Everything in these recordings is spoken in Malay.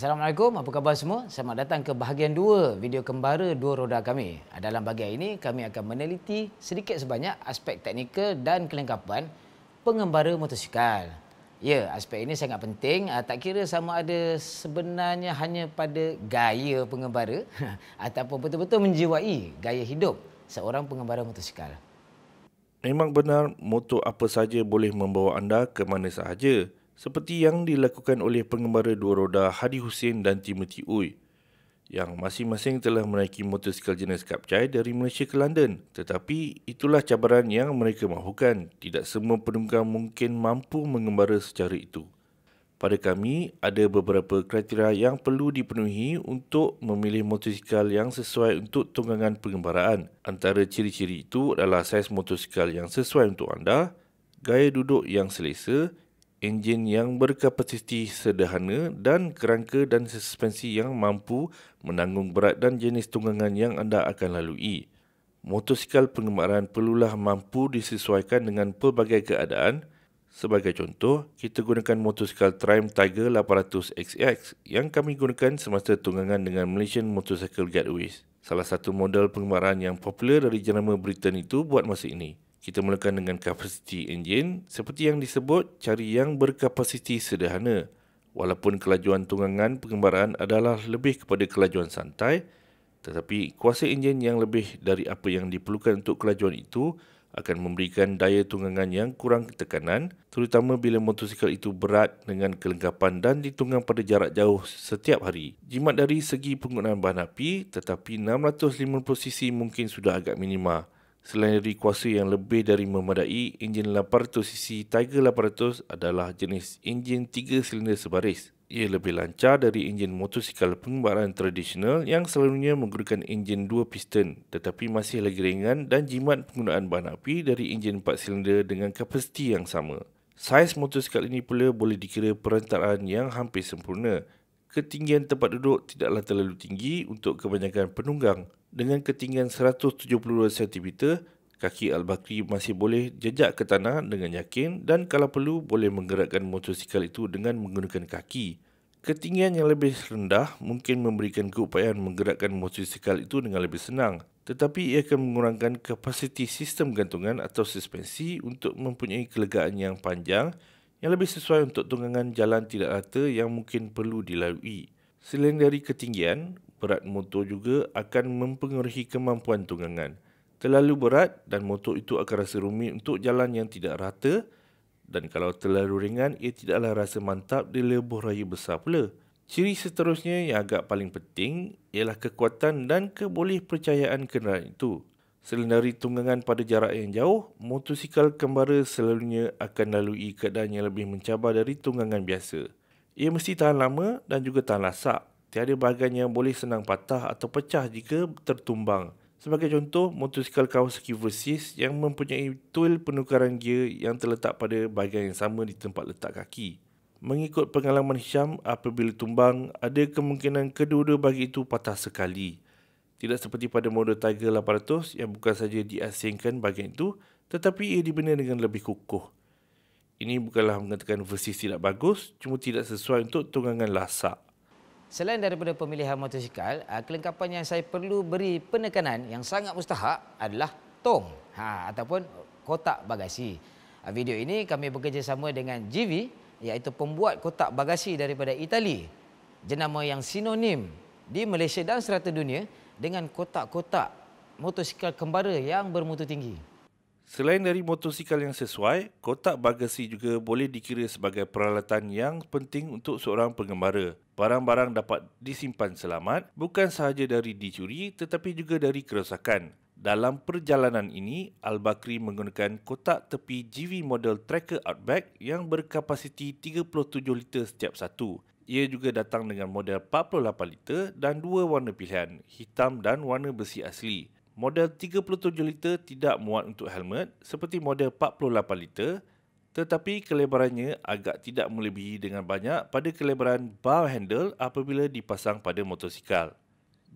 Assalamualaikum, apa khabar semua? Selamat datang ke bahagian 2 video kembara dua roda kami. Dalam bahagian ini, kami akan meneliti sedikit sebanyak aspek teknikal dan kelengkapan pengembara motosikal. Ya, aspek ini sangat penting. Tak kira sama ada sebenarnya hanya pada gaya pengembara ataupun betul-betul menjiwai gaya hidup seorang pengembara motosikal. Memang benar, motor apa saja boleh membawa anda ke mana sahaja, seperti yang dilakukan oleh pengembara dua roda Hadi Hussein dan Timothy Uy, yang masing-masing telah menaiki motosikal jenis Kapcai dari Malaysia ke London. Tetapi itulah cabaran yang mereka mahukan. Tidak semua penunggang mungkin mampu mengembara secara itu. Pada kami, ada beberapa kriteria yang perlu dipenuhi untuk memilih motosikal yang sesuai untuk tunggangan pengembaraan. Antara ciri-ciri itu adalah saiz motosikal yang sesuai untuk anda, gaya duduk yang selesa, enjin yang berkapasiti sederhana dan kerangka dan suspensi yang mampu menanggung berat dan jenis tunggangan yang anda akan lalui. Motosikal pengembaraan perlulah mampu disesuaikan dengan pelbagai keadaan. Sebagai contoh, kita gunakan motosikal Triumph Tiger 800 XX yang kami gunakan semasa tunggangan dengan Malaysian Motorcycle Gateways. Salah satu model pengembaraan yang popular dari jenama Britain itu buat masa ini. Kita mulakan dengan kapasiti enjin, seperti yang disebut, cari yang berkapasiti sederhana. Walaupun kelajuan tunggangan pengembaraan adalah lebih kepada kelajuan santai, tetapi kuasa enjin yang lebih dari apa yang diperlukan untuk kelajuan itu akan memberikan daya tunggangan yang kurang tekanan, terutama bila motosikal itu berat dengan kelengkapan dan ditunggang pada jarak jauh setiap hari. Jimat dari segi penggunaan bahan api, tetapi 650cc mungkin sudah agak minima. Selain dari kuasa yang lebih dari memadai, enjin 800cc Tiger 800 adalah jenis enjin 3 silinder sebaris. Ia lebih lancar dari enjin motosikal pengembaraan tradisional yang selalunya menggunakan enjin 2 piston, tetapi masih lagi ringan dan jimat penggunaan bahan api dari enjin 4 silinder dengan kapasiti yang sama. Saiz motosikal ini pula boleh dikira perentaraan yang hampir sempurna. Ketinggian tempat duduk tidaklah terlalu tinggi untuk kebanyakan penunggang. Dengan ketinggian 172 cm, kaki Al-Bakri masih boleh jejak ke tanah dengan yakin dan kalau perlu boleh menggerakkan motosikal itu dengan menggunakan kaki. Ketinggian yang lebih rendah mungkin memberikan keupayaan menggerakkan motosikal itu dengan lebih senang, tetapi ia akan mengurangkan kapasiti sistem gantungan atau suspensi untuk mempunyai kelegaan yang panjang yang lebih sesuai untuk tunggangan jalan tidak rata yang mungkin perlu dilalui. Selain dari ketinggian, berat motor juga akan mempengaruhi kemampuan tunggangan. Terlalu berat dan motor itu akan rasa rumit untuk jalan yang tidak rata, dan kalau terlalu ringan, ia tidaklah rasa mantap di lebuh raya besar pula. Ciri seterusnya yang agak paling penting ialah kekuatan dan kebolehpercayaan kenderaan itu. Selain dari tunggangan pada jarak yang jauh, motosikal kembara selalunya akan lalui keadaan yang lebih mencabar dari tunggangan biasa. Ia mesti tahan lama dan juga tahan lasak. Tiada bahagian yang boleh senang patah atau pecah jika tertumbang. Sebagai contoh, motosikal Kawasaki Versys yang mempunyai tool penukaran gear yang terletak pada bahagian yang sama di tempat letak kaki. Mengikut pengalaman Hisham, apabila tumbang, ada kemungkinan kedua-dua bahagian itu patah sekali. Tidak seperti pada model Tiger 800 yang bukan saja diasingkan bahagian itu, tetapi ia dibina dengan lebih kukuh. Ini bukanlah mengatakan Versys tidak bagus, cuma tidak sesuai untuk tunggangan lasak. Selain daripada pemilihan motosikal, kelengkapan yang saya perlu beri penekanan yang sangat mustahak adalah tong ataupun kotak bagasi. Video ini kami bekerjasama dengan GV, iaitu pembuat kotak bagasi daripada Itali, jenama yang sinonim di Malaysia dan serata dunia dengan kotak-kotak motosikal kembara yang bermutu tinggi. Selain dari motosikal yang sesuai, kotak bagasi juga boleh dikira sebagai peralatan yang penting untuk seorang pengembara. Barang-barang dapat disimpan selamat bukan sahaja dari dicuri tetapi juga dari kerosakan. Dalam perjalanan ini, Al-Bakri menggunakan kotak tepi GV model Tracker Outback yang berkapasiti 37 liter setiap satu. Ia juga datang dengan model 48 liter dan dua warna pilihan, hitam dan warna besi asli. Model 37 liter tidak muat untuk helmet seperti model 48 liter, tetapi kelebarannya agak tidak melebihi dengan banyak pada kelebaran bar handle apabila dipasang pada motosikal.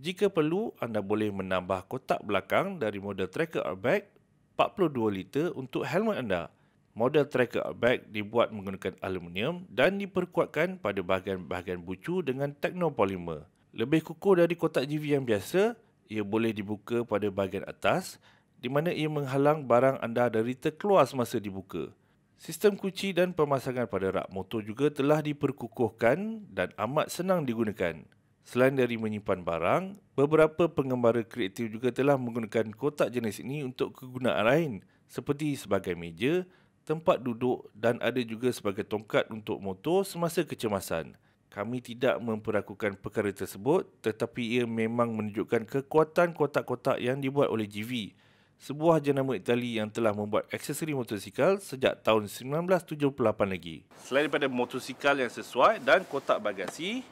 Jika perlu, anda boleh menambah kotak belakang dari model Tracker Outback 42 liter untuk helmet anda. Model tracker airbag dibuat menggunakan aluminium dan diperkuatkan pada bahagian-bahagian bucu dengan teknopolimer. Lebih kukuh dari kotak GV yang biasa, ia boleh dibuka pada bahagian atas di mana ia menghalang barang anda dari terkeluar semasa dibuka. Sistem kunci dan pemasangan pada rak motor juga telah diperkukuhkan dan amat senang digunakan. Selain dari menyimpan barang, beberapa pengembara kreatif juga telah menggunakan kotak jenis ini untuk kegunaan lain seperti sebagai meja, tempat duduk dan ada juga sebagai tongkat untuk motor semasa kecemasan. Kami tidak memperakukan perkara tersebut tetapi ia memang menunjukkan kekuatan kotak-kotak yang dibuat oleh GV, sebuah jenama Itali yang telah membuat aksesori motosikal sejak tahun 1978 lagi. Selain daripada motosikal yang sesuai dan kotak bagasi,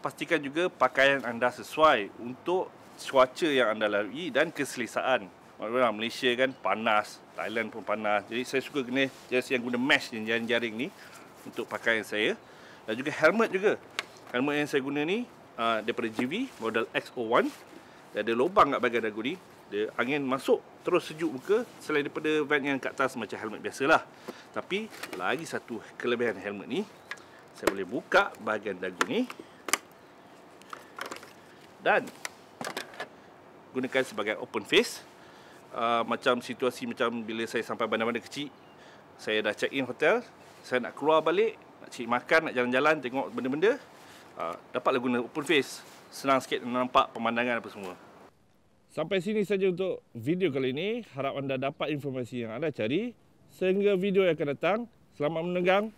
pastikan juga pakaian anda sesuai untuk cuaca yang anda lalui dan keselesaan. Orang Malaysia kan panas, Thailand pun panas. Jadi saya suka guna jersey yang guna mesh ni, jaring-jaring ni untuk pakaian saya. Dan juga helmet juga. Helmet yang saya guna ni daripada GV model X01. Dia ada lubang kat bahagian dagu ni. Dia angin masuk terus sejuk muka, selain daripada vent yang kat atas macam helmet biasalah. Tapi lagi satu kelebihan helmet ni, saya boleh buka bahagian dagu ni dan gunakan sebagai open face. Macam situasi macam bila saya sampai bandar-bandar kecil, saya dah check in hotel, saya nak keluar balik, nak cari makan, nak jalan-jalan, tengok benda-benda, dapatlah guna open face. Senang sikit nampak pemandangan apa semua. Sampai sini saja untuk video kali ini. Harap anda dapat informasi yang anda cari. Sehingga video yang akan datang, selamat menenggang.